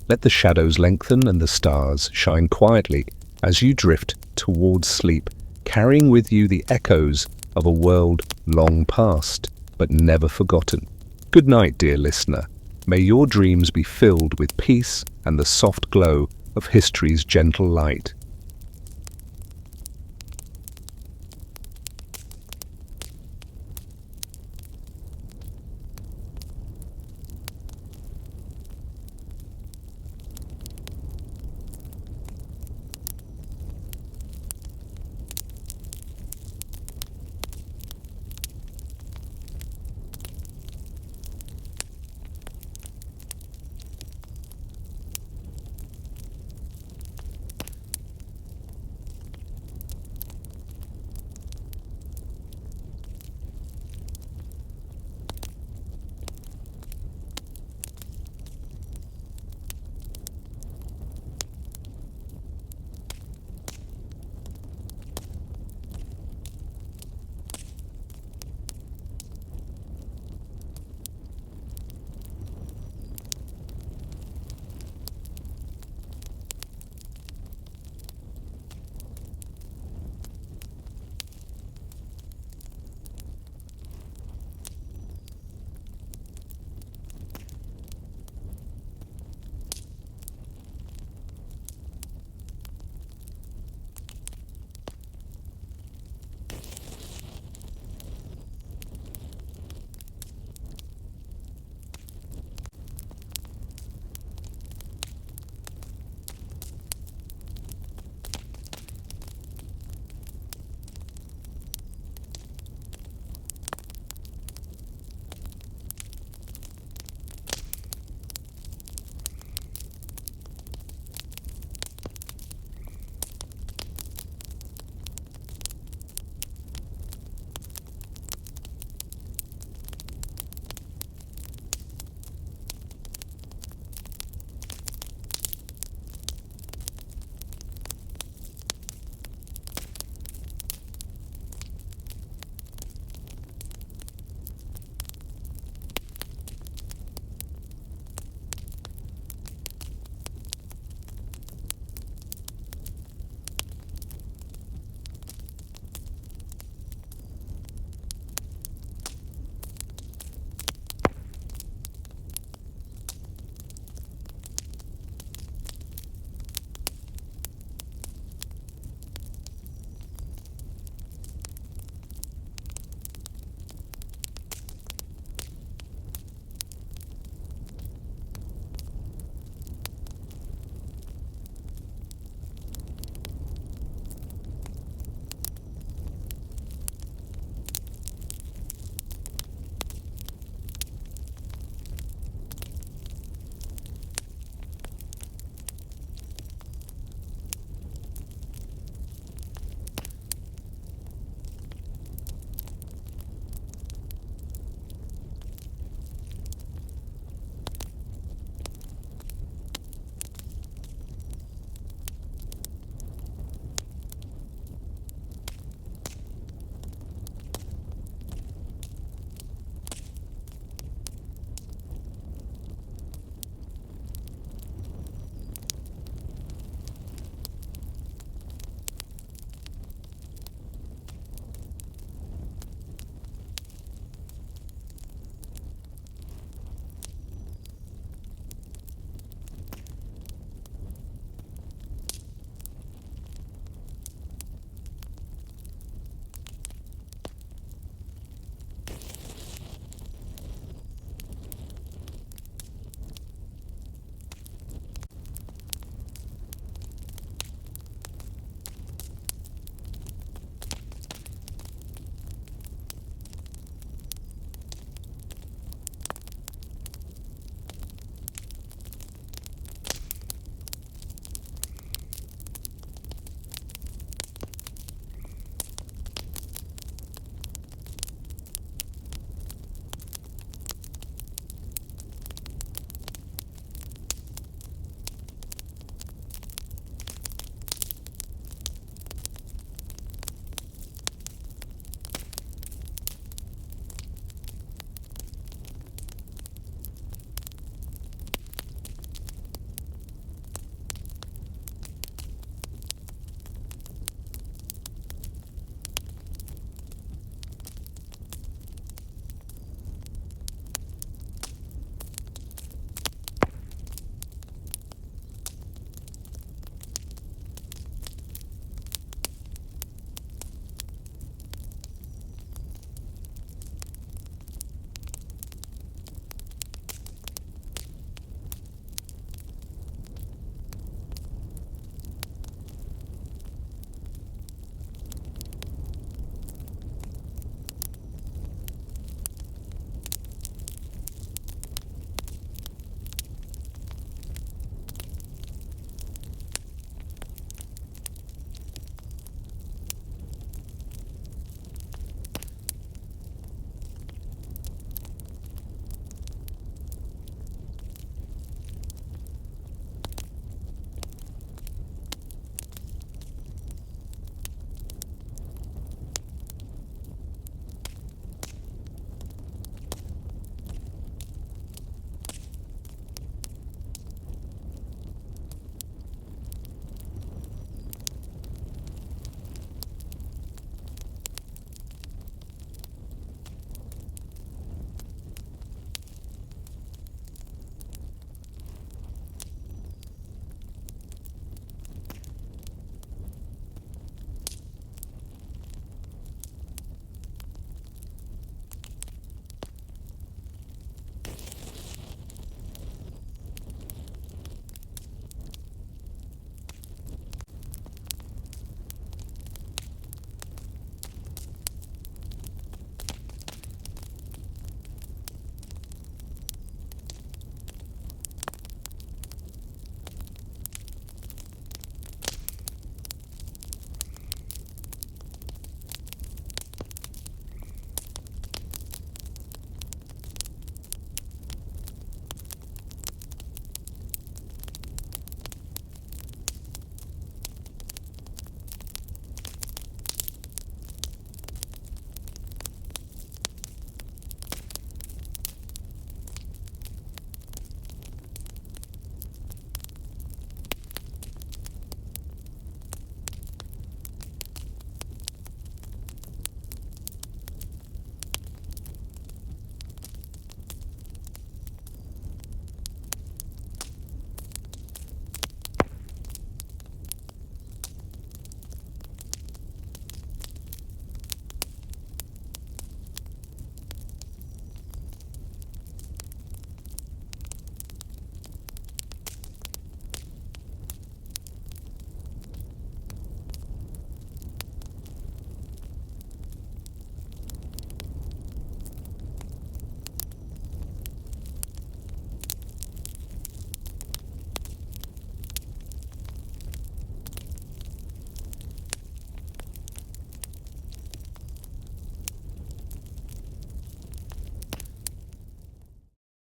S1: Let the shadows lengthen and the stars shine quietly as you drift towards sleep, carrying with you the echoes of a world long past but never forgotten. Good night, dear listener. May your dreams be filled with peace and the soft glow of history's gentle light.